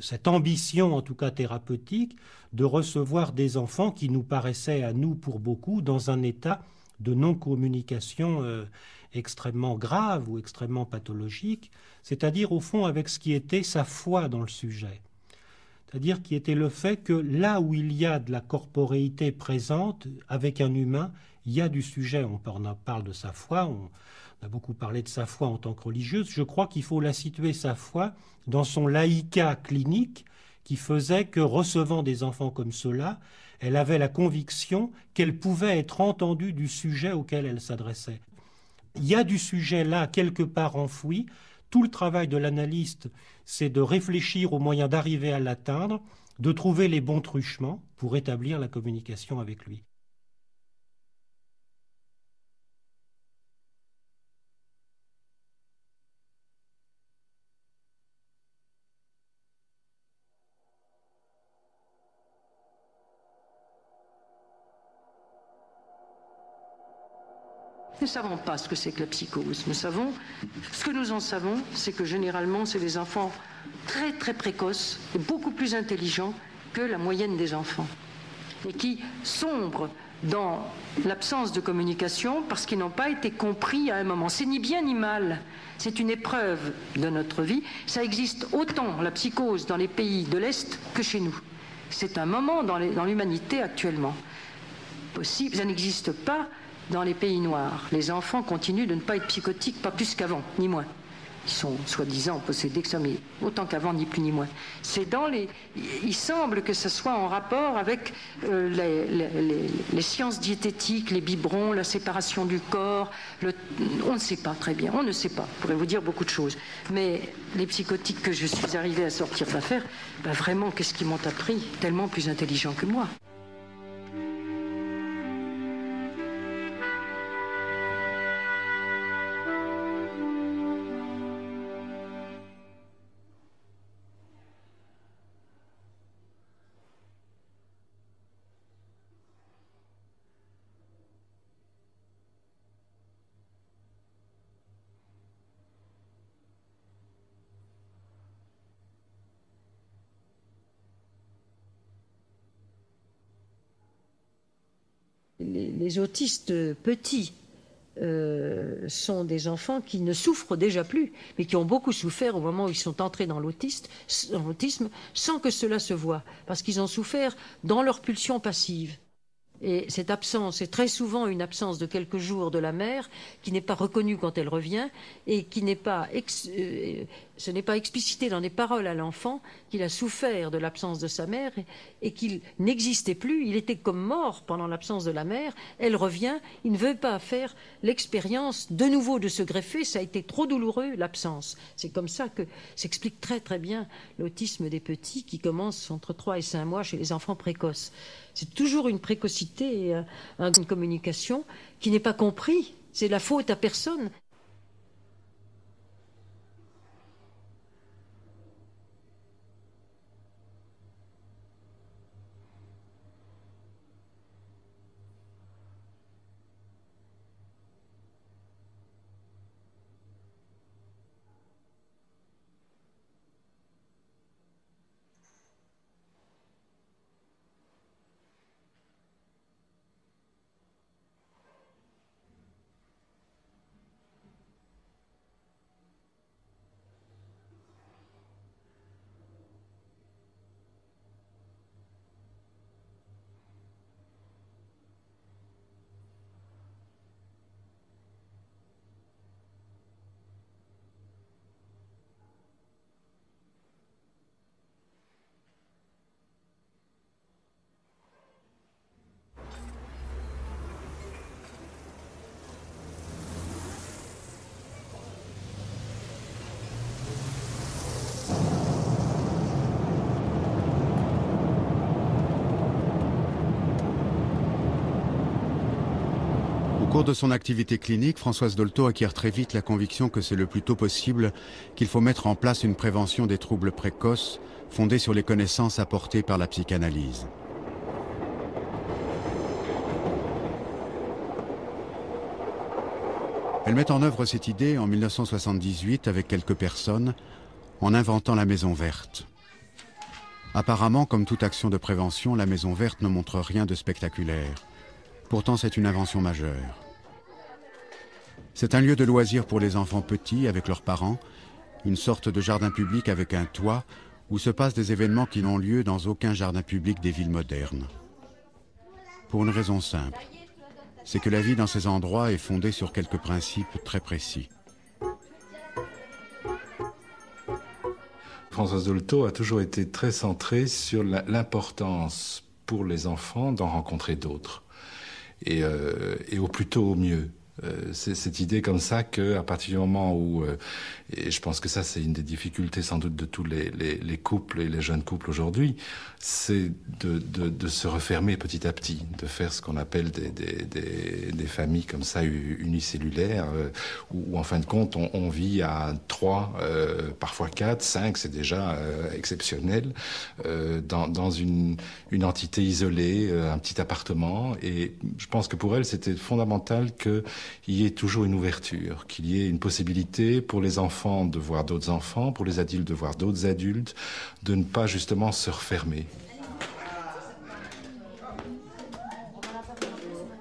cette ambition, en tout cas thérapeutique, de recevoir des enfants qui nous paraissaient à nous, pour beaucoup, dans un état de non-communication extrêmement grave ou extrêmement pathologique, c'est-à-dire au fond avec ce qui était sa foi dans le sujet. C'est-à-dire qui était le fait que là où il y a de la corporéité présente avec un humain, il y a du sujet. On parle de sa foi, on a beaucoup parlé de sa foi en tant que religieuse. Je crois qu'il faut la situer, sa foi, dans son laïcat clinique, qui faisait que, recevant des enfants comme ceux-là, elle avait la conviction qu'elle pouvait être entendue du sujet auquel elle s'adressait. Il y a du sujet là, quelque part enfoui. Tout le travail de l'analyste, c'est de réfléchir aux moyens d'arriver à l'atteindre, de trouver les bons truchements pour établir la communication avec lui. Nous ne savons pas ce que c'est que la psychose. Ce que nous en savons, c'est que généralement, c'est des enfants très très précoces et beaucoup plus intelligents que la moyenne des enfants et qui sombrent dans l'absence de communication parce qu'ils n'ont pas été compris à un moment. C'est ni bien ni mal, c'est une épreuve de notre vie. Ça existe autant, la psychose, dans les pays de l'Est que chez nous. C'est un moment dans l'humanité actuellement. Possible, ça n'existe pas dans les pays noirs. Les enfants continuent de ne pas être psychotiques, pas plus qu'avant, ni moins. Ils sont soi-disant possédés que ça, mais autant qu'avant, ni plus ni moins. Il semble que ce soit en rapport avec les sciences diététiques, les biberons, la séparation du corps. On ne sait pas très bien, on ne sait pas. Je pourrais vous dire beaucoup de choses. Mais les psychotiques que je suis arrivée à sortir d'affaire, vraiment, qu'est-ce qu'ils m'ont appris? Tellement plus intelligents que moi. Les autistes petits sont des enfants qui ne souffrent déjà plus, mais qui ont beaucoup souffert au moment où ils sont entrés dans l'autisme, sans que cela se voie, parce qu'ils ont souffert dans leur pulsion passive. Et cette absence est très souvent une absence de quelques jours de la mère qui n'est pas reconnue quand elle revient et qui n'est pas ce n'est pas explicité dans les paroles à l'enfant qu'il a souffert de l'absence de sa mère et qu'il n'existait plus. Il était comme mort pendant l'absence de la mère. Elle revient. Il ne veut pas faire l'expérience de nouveau de se greffer. Ça a été trop douloureux, l'absence. C'est comme ça que s'explique très très bien l'autisme des petits qui commence entre 3 et 5 mois chez les enfants précoces. C'est toujours une précocité et une communication qui n'est pas compris. C'est la faute à personne. Au cours de son activité clinique, Françoise Dolto acquiert très vite la conviction que c'est le plus tôt possible qu'il faut mettre en place une prévention des troubles précoces fondée sur les connaissances apportées par la psychanalyse. Elle met en œuvre cette idée en 1978 avec quelques personnes, en inventant la Maison Verte. Apparemment, comme toute action de prévention, la Maison Verte ne montre rien de spectaculaire. Pourtant, c'est une invention majeure. C'est un lieu de loisirs pour les enfants petits avec leurs parents, une sorte de jardin public avec un toit où se passent des événements qui n'ont lieu dans aucun jardin public des villes modernes. Pour une raison simple, c'est que la vie dans ces endroits est fondée sur quelques principes très précis. Françoise Dolto a toujours été très centrée sur l'importance pour les enfants d'en rencontrer d'autres. Et au plus tôt au mieux. C'est cette idée comme ça qu'à partir du moment où, et je pense que ça c'est une des difficultés sans doute de tous les couples et les jeunes couples aujourd'hui, c'est de se refermer petit à petit, de faire ce qu'on appelle des familles comme ça unicellulaires, où en fin de compte on vit à 3, parfois 4, 5, c'est déjà exceptionnel, dans une entité isolée, un petit appartement. Et je pense que pour elle c'était fondamental qu'il y ait toujours une ouverture, qu'il y ait une possibilité pour les enfants de voir d'autres enfants, pour les adultes de voir d'autres adultes, de ne pas justement se refermer.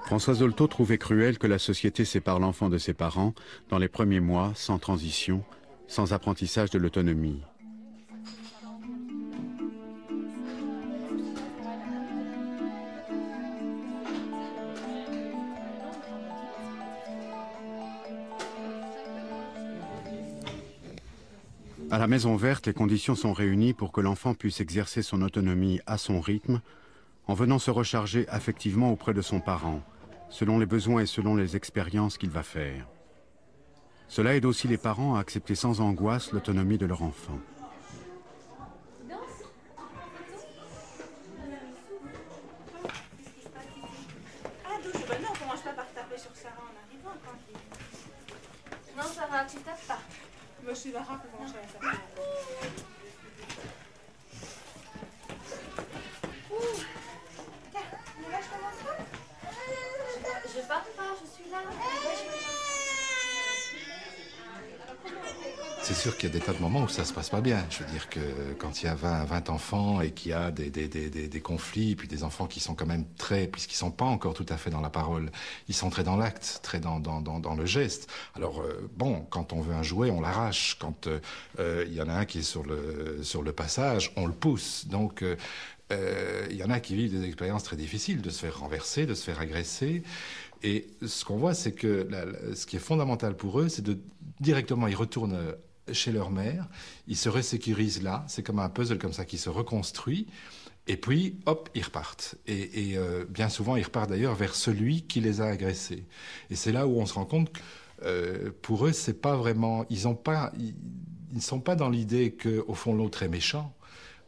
Françoise Dolto trouvait cruel que la société sépare l'enfant de ses parents dans les premiers mois, sans transition, sans apprentissage de l'autonomie. À la Maison Verte, les conditions sont réunies pour que l'enfant puisse exercer son autonomie à son rythme, en venant se recharger affectivement auprès de son parent, selon les besoins et selon les expériences qu'il va faire. Cela aide aussi les parents à accepter sans angoisse l'autonomie de leur enfant. Non, on commence pas par taper sur Sarah en arrivant. Non, Sarah, tu tapes pas. Monsieur Lara peut commencer à taper. Là, je commence pas. Je pars pas, je suis là. C'est sûr qu'il y a des tas de moments où ça se passe pas bien. Je veux dire que quand il y a 20 enfants et qu'il y a des conflits, puis des enfants qui sont quand même très, puisqu'ils sont pas encore tout à fait dans la parole, ils sont très dans l'acte, très dans le geste. Alors bon, quand on veut un jouet, on l'arrache. Quand il y en a un qui est sur le passage, on le pousse. Donc il y en a qui vivent des expériences très difficiles, de se faire renverser, de se faire agresser. Et ce qu'on voit, c'est que ce qui est fondamental pour eux, c'est de directement, ils retournent chez leur mère, ils se resécurisent là, c'est comme un puzzle comme ça qui se reconstruit, et puis, hop, ils repartent. Et bien souvent, ils repartent d'ailleurs vers celui qui les a agressés. Et c'est là où on se rend compte que pour eux, c'est pas vraiment, ils ne sont pas dans l'idée qu'au fond, l'autre est méchant.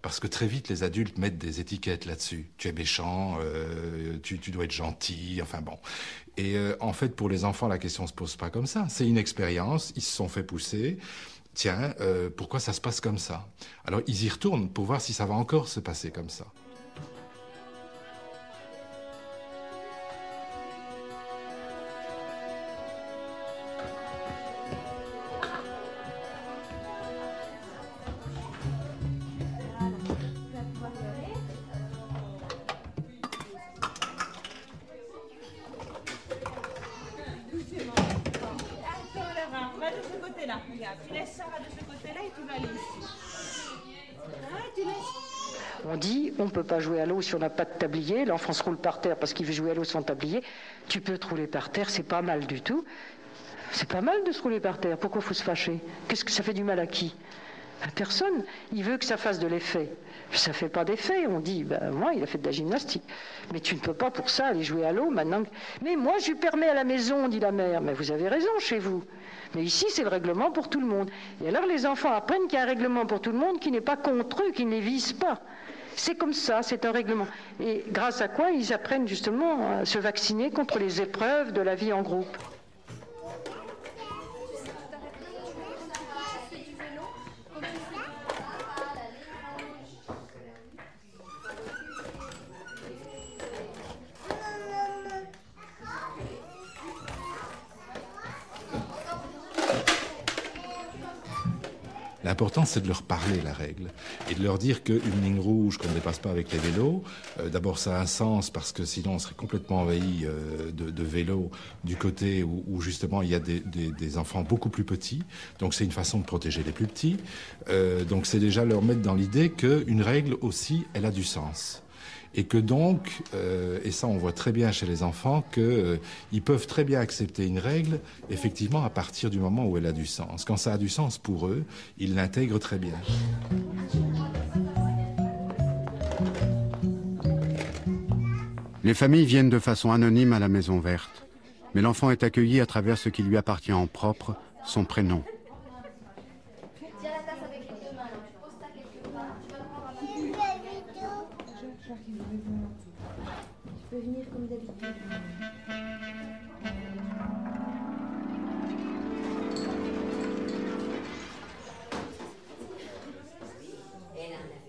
Parce que très vite, les adultes mettent des étiquettes là-dessus. Tu es méchant, tu dois être gentil, enfin bon. Et en fait, pour les enfants, la question ne se pose pas comme ça. C'est une expérience, ils se sont fait pousser. Tiens, pourquoi ça se passe comme ça? Alors, ils y retournent pour voir si ça va encore se passer comme ça. On dit, on ne peut pas jouer à l'eau si on n'a pas de tablier. L'enfant se roule par terre parce qu'il veut jouer à l'eau sans tablier. Tu peux te rouler par terre, c'est pas mal du tout. C'est pas mal de se rouler par terre. Pourquoi il faut se fâcher? Qu'est-ce que ça fait du mal à qui? À personne. Il veut que ça fasse de l'effet. Ça fait pas d'effet. On dit, ben moi, il a fait de la gymnastique. Mais tu ne peux pas pour ça aller jouer à l'eau maintenant. Mais moi, je lui permets à la maison, dit la mère. Mais vous avez raison chez vous. Mais ici, c'est le règlement pour tout le monde. Et alors, les enfants apprennent qu'il y a un règlement pour tout le monde qui n'est pas contre eux, qui ne les vise pas. C'est comme ça, c'est un règlement. Et grâce à quoi ils apprennent justement à se vacciner contre les épreuves de la vie en groupe. L'important, c'est de leur parler la règle et de leur dire qu'une ligne rouge qu'on ne dépasse pas avec les vélos, d'abord ça a un sens parce que sinon on serait complètement envahi de vélos du côté où justement il y a des enfants beaucoup plus petits. Donc c'est une façon de protéger les plus petits. Donc c'est déjà leur mettre dans l'idée qu'une règle aussi, elle a du sens. Et que donc, et ça on voit très bien chez les enfants, qu'ils peuvent très bien accepter une règle, effectivement, à partir du moment où elle a du sens. Quand ça a du sens pour eux, ils l'intègrent très bien. Les familles viennent de façon anonyme à la Maison Verte, mais l'enfant est accueilli à travers ce qui lui appartient en propre, son prénom.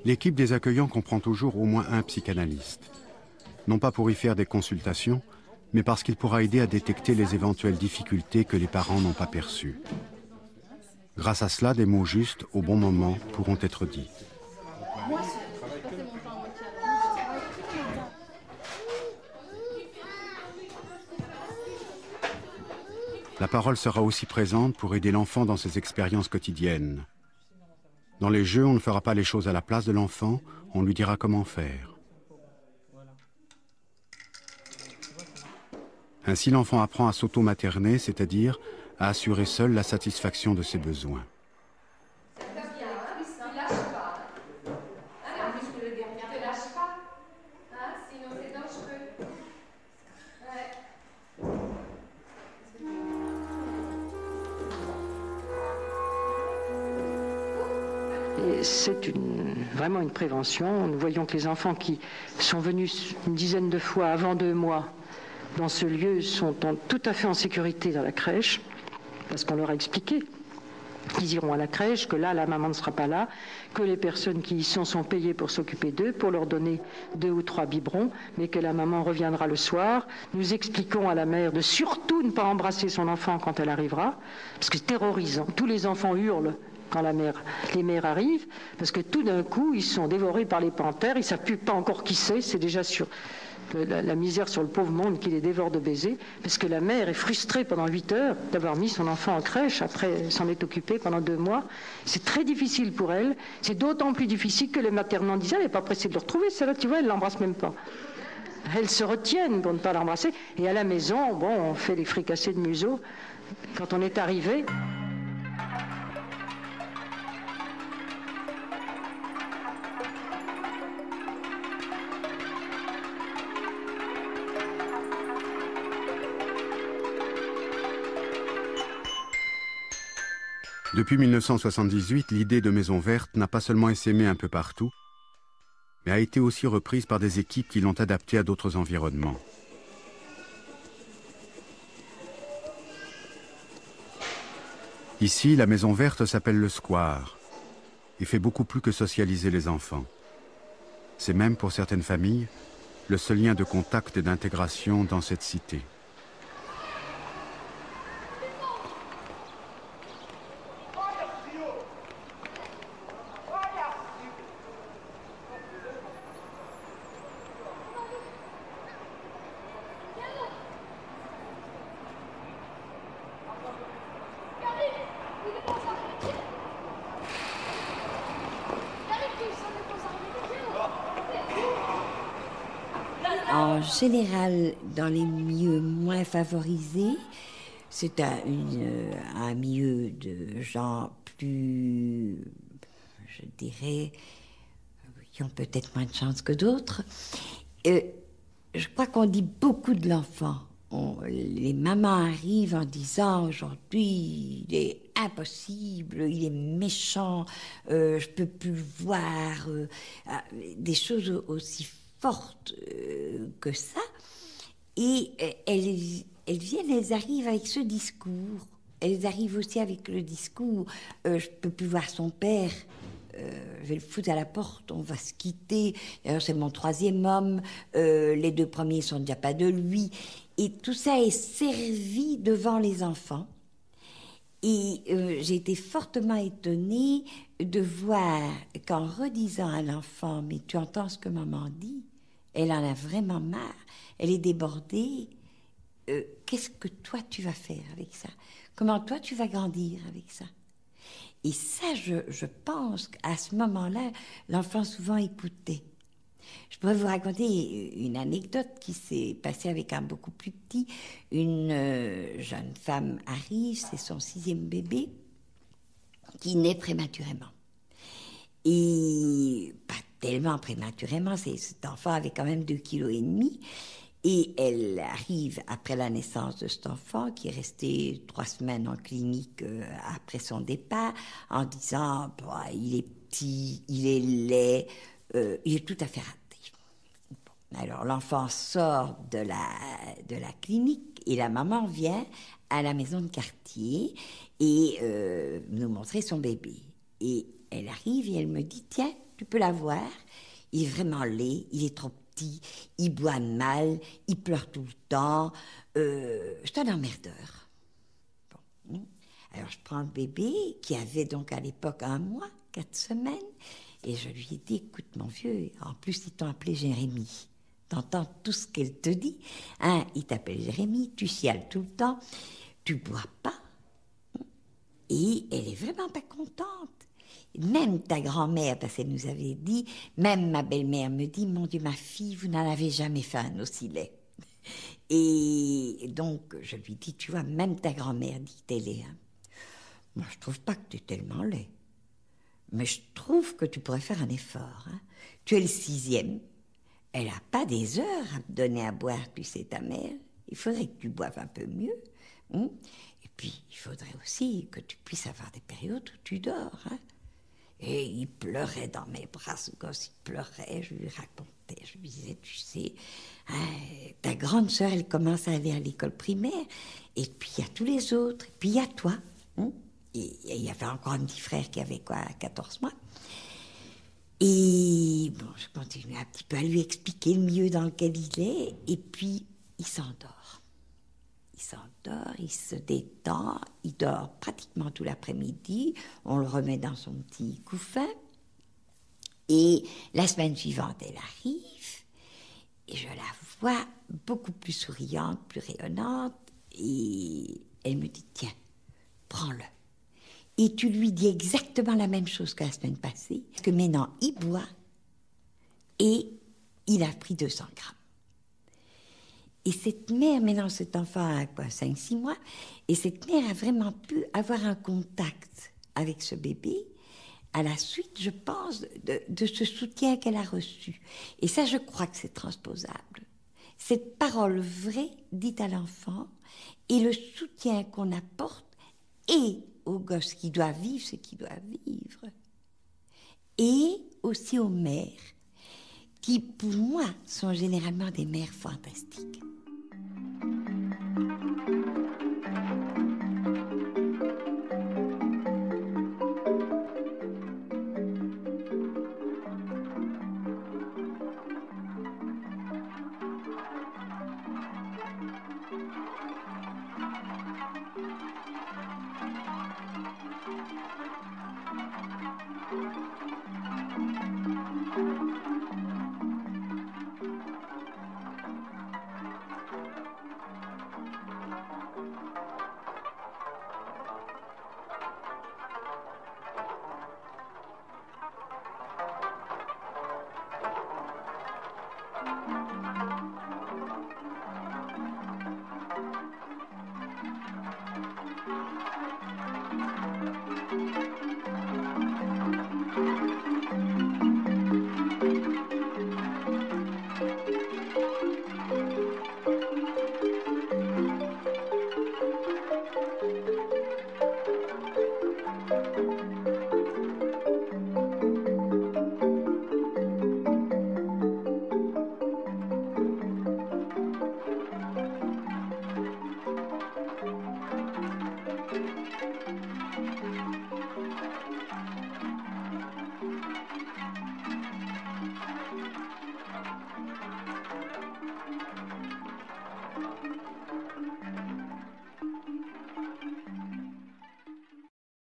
L'équipe des accueillants comprend toujours au moins un psychanalyste. Non pas pour y faire des consultations, mais parce qu'il pourra aider à détecter les éventuelles difficultés que les parents n'ont pas perçues. Grâce à cela, des mots justes, au bon moment, pourront être dits. La parole sera aussi présente pour aider l'enfant dans ses expériences quotidiennes. Dans les jeux, on ne fera pas les choses à la place de l'enfant, on lui dira comment faire. Ainsi, l'enfant apprend à s'auto-materner, c'est-à-dire à assurer seul la satisfaction de ses besoins. C'est vraiment une prévention. Nous voyons que les enfants qui sont venus une dizaine de fois avant 2 mois dans ce lieu sont tout à fait en sécurité dans la crèche, parce qu'on leur a expliqué qu'ils iront à la crèche, que là, la maman ne sera pas là, que les personnes qui y sont payées pour s'occuper d'eux, pour leur donner 2 ou 3 biberons, mais que la maman reviendra le soir. Nous expliquons à la mère de surtout ne pas embrasser son enfant quand elle arrivera, parce que c'est terrorisant. Tous les enfants hurlent quand les mères arrivent, parce que tout d'un coup, ils sont dévorés par les panthères, ils ne savent plus pas encore qui c'est déjà sur la misère sur le pauvre monde qui les dévore de baisers, parce que la mère est frustrée pendant 8 heures d'avoir mis son enfant en crèche, après elle s'en est occupée pendant 2 mois. C'est très difficile pour elle, c'est d'autant plus difficile que les maternants disaient, elle n'est pas pressée de le retrouver, celle-là, tu vois, elle ne l'embrasse même pas. Elles se retiennent pour ne pas l'embrasser, et à la maison, bon, on fait les fricassés de museau. Quand on est arrivé... Depuis 1978, l'idée de Maison Verte n'a pas seulement essaimé un peu partout, mais a été aussi reprise par des équipes qui l'ont adaptée à d'autres environnements. Ici, la Maison Verte s'appelle le Square et fait beaucoup plus que socialiser les enfants. C'est même, pour certaines familles, le seul lien de contact et d'intégration dans cette cité. En général, dans les milieux moins favorisés, c'est un milieu de gens plus, je dirais, qui ont peut-être moins de chance que d'autres. Je crois qu'on dit beaucoup de l'enfant. Les mamans arrivent en disant aujourd'hui il est impossible, il est méchant, je peux plus le voir, des choses aussi fortes que ça. Et elles viennent, elles arrivent avec ce discours. Elles arrivent aussi avec le discours je peux plus voir son père. Je vais le foutre à la porte, on va se quitter. D'ailleurs, c'est mon 3e homme. Les 2 premiers sont déjà pas de lui. Et tout ça est servi devant les enfants. Et j'ai été fortement étonnée de voir qu'en redisant à l'enfant, mais tu entends ce que maman dit, elle en a vraiment marre, elle est débordée. Qu'est-ce que toi tu vas faire avec ça? Comment toi tu vas grandir avec ça? Et ça, je pense qu'à ce moment-là, l'enfant souvent écoutait. Je pourrais vous raconter une anecdote qui s'est passée avec un beaucoup plus petit. Une jeune femme arrive, c'est son 6e bébé, qui naît prématurément. Et pas tellement prématurément, cet enfant avait quand même 2,5 kg. Et elle arrive après la naissance de cet enfant, qui est resté 3 semaines en clinique après son départ, en disant bah, il est petit, il est laid, il est tout à fait raté. Bon. Alors l'enfant sort de la clinique et la maman vient à la maison de quartier et nous montrer son bébé. Et elle arrive et elle me dit tiens, tu peux la voir, il est vraiment laid, il est trop petit, il boit mal, il pleure tout le temps, c'est un emmerdeur. Bon. Alors je prends le bébé, qui avait donc à l'époque 1 mois, 4 semaines, et je lui ai dit, écoute mon vieux, en plus ils t'ont appelé Jérémie, t'entends tout ce qu'elle te dit, hein, il t'appelle Jérémie, tu chiales tout le temps, tu bois pas, et elle est vraiment pas contente. Même ta grand-mère, parce qu'elle nous avait dit, même ma belle-mère me dit, mon Dieu, ma fille, vous n'en avez jamais fait un aussi laid. Et donc, je lui dis, tu vois, même ta grand-mère dit que t'es laid. Hein. Moi, je trouve pas que t'es tellement laid. Mais je trouve que tu pourrais faire un effort. Hein. Tu es le 6e. Elle n'a pas des heures à te donner à boire, tu sais, ta mère. Il faudrait que tu boives un peu mieux. Hein. Et puis, il faudrait aussi que tu puisses avoir des périodes où tu dors. Hein. Et il pleurait dans mes bras, ce gosse, il pleurait, je lui racontais, je lui disais, tu sais, hein, ta grande sœur, elle commence à aller à l'école primaire, et puis il y a tous les autres, et puis il y a toi. Hein, et il y avait encore un petit frère qui avait quoi, 14 mois. Et bon, je continue un petit peu à lui expliquer le milieu dans lequel il est, et puis il s'endort. Il s'endort, il se détend, il dort pratiquement tout l'après-midi, on le remet dans son petit couffin. Et la semaine suivante, elle arrive, et je la vois beaucoup plus souriante, plus rayonnante, et elle me dit, tiens, prends-le. Et tu lui dis exactement la même chose que la semaine passée, parce que maintenant, il boit, et il a pris 200 grammes. Et cette mère, maintenant cet enfant a quoi, 5-6 mois, et cette mère a vraiment pu avoir un contact avec ce bébé à la suite, je pense, de ce soutien qu'elle a reçu. Et ça, je crois que c'est transposable. Cette parole vraie dite à l'enfant et le soutien qu'on apporte et aux gosses qui doivent vivre ce qu'ils doivent vivre. Et aussi aux mères qui, pour moi, sont généralement des mères fantastiques.